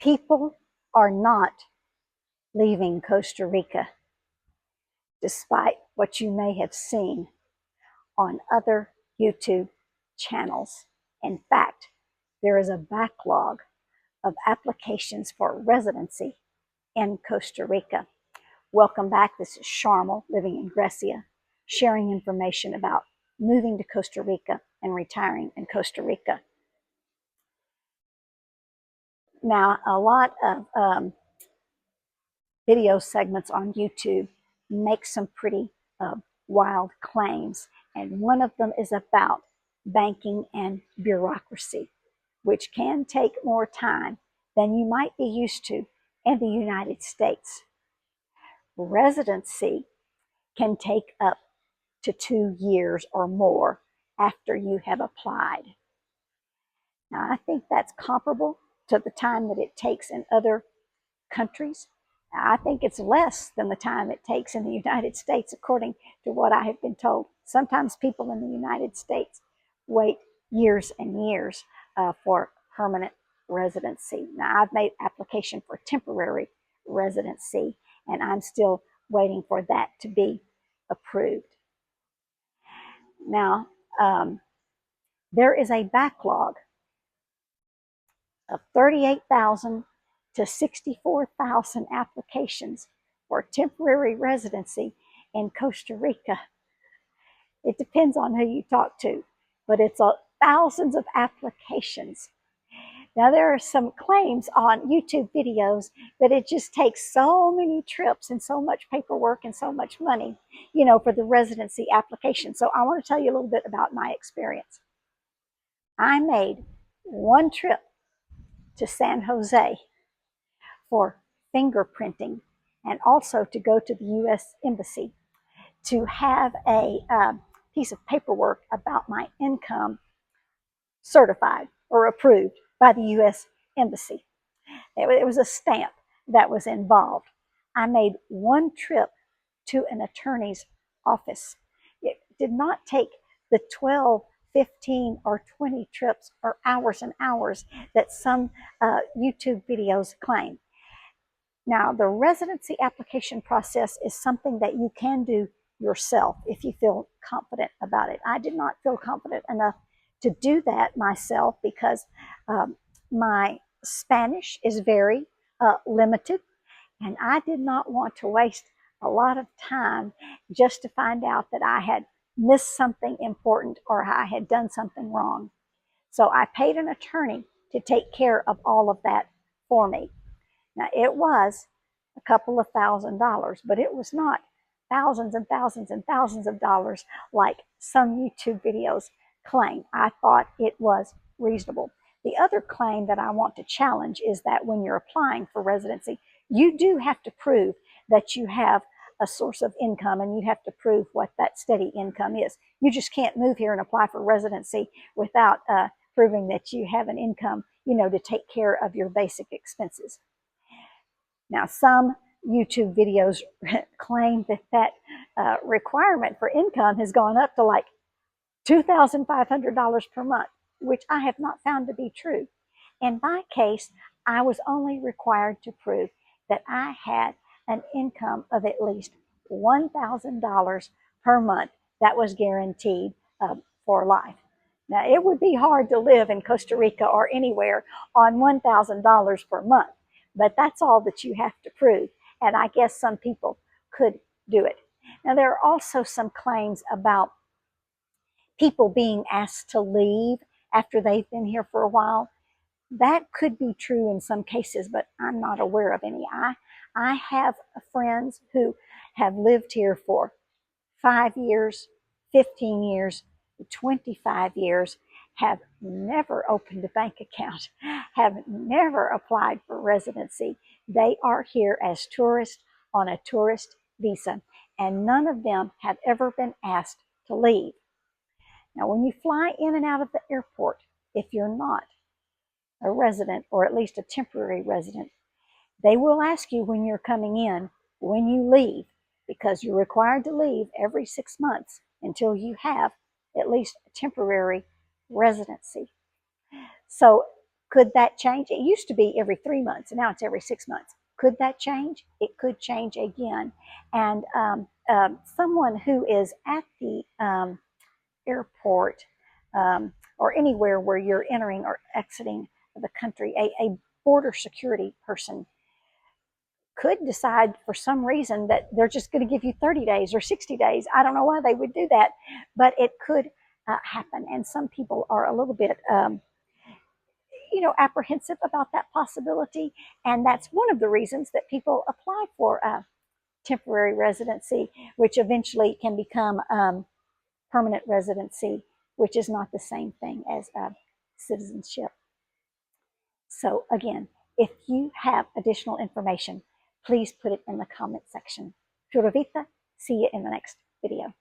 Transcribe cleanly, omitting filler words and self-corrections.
People are not leaving Costa Rica, despite what you may have seen on other YouTube channels. In fact, there is a backlog of applications for residency in Costa Rica. Welcome back. This is Charmel, living in Grecia, sharing information about moving to Costa Rica and retiring in Costa Rica. Now, a lot of video segments on YouTube make some pretty wild claims, and one of them is about banking and bureaucracy, which can take more time than you might be used to in the United States. Residency can take up to 2 years or more after you have applied. Now, I think that's comparable to the time that it takes in other countries. I think it's less than the time it takes in the United States, according to what I have been told. Sometimes people in the United States wait years and years for permanent residency. Now, I've made application for temporary residency, and I'm still waiting for that to be approved. Now, there is a backlog of 38,000 to 64,000 applications for temporary residency in Costa Rica. It depends on who you talk to, but it's thousands of applications. Now, there are some claims on YouTube videos that it just takes so many trips and so much paperwork and so much money, for the residency application. So I want to tell you a little bit about my experience. I made one trip to San Jose for fingerprinting and also to go to the U.S. Embassy to have a piece of paperwork about my income certified or approved by the U.S. Embassy. It was a stamp that was involved. I made one trip to an attorney's office. It did not take the 12, 15, or 20 trips or hours and hours that some YouTube videos claim. Now, the residency application process is something that you can do yourself if you feel confident about it. I did not feel confident enough to do that myself because my Spanish is very limited, and I did not want to waste a lot of time just to find out that I had missed something important or I had done something wrong. So I paid an attorney to take care of all of that for me. Now, it was a couple of $1,000s, but it was not thousands and thousands and thousands of dollars like some YouTube videos claim. I thought it was reasonable. The other claim that I want to challenge is that when you're applying for residency, you do have to prove that you have a source of income, and you have to prove what that steady income is. You just can't move here and apply for residency without proving that you have an income, to take care of your basic expenses. Now, some YouTube videos claim that requirement for income has gone up to like $2,500 per month, which I have not found to be true. In my case, I was only required to prove that I had an income of at least $1,000 per month that was guaranteed for life. Now, it would be hard to live in Costa Rica or anywhere on $1,000 per month, but that's all that you have to prove. And I guess some people could do it. Now, there are also some claims about people being asked to leave after they've been here for a while. That could be true in some cases, but I'm not aware of any. I have friends who have lived here for 5 years, 15 years, 25 years, have never opened a bank account, have never applied for residency. They are here as tourists on a tourist visa, and none of them have ever been asked to leave. Now, when you fly in and out of the airport, if you're not a resident, or at least a temporary resident, they will ask you when you're coming in, when you leave, because you're required to leave every 6 months until you have at least a temporary residency. So Could that change? It used to be every 3 months, and now it's every 6 months. Could that change? It could change again. And someone who is at the airport or anywhere where you're entering or exiting the country, a border security person could decide for some reason that they're just going to give you 30 days or 60 days. I don't know why they would do that, but it could happen. And some people are a little bit, apprehensive about that possibility. And that's one of the reasons that people apply for temporary residency, which eventually can become permanent residency, which is not the same thing as citizenship. So again, if you have additional information, please put it in the comment section. Pura Vida, see you in the next video.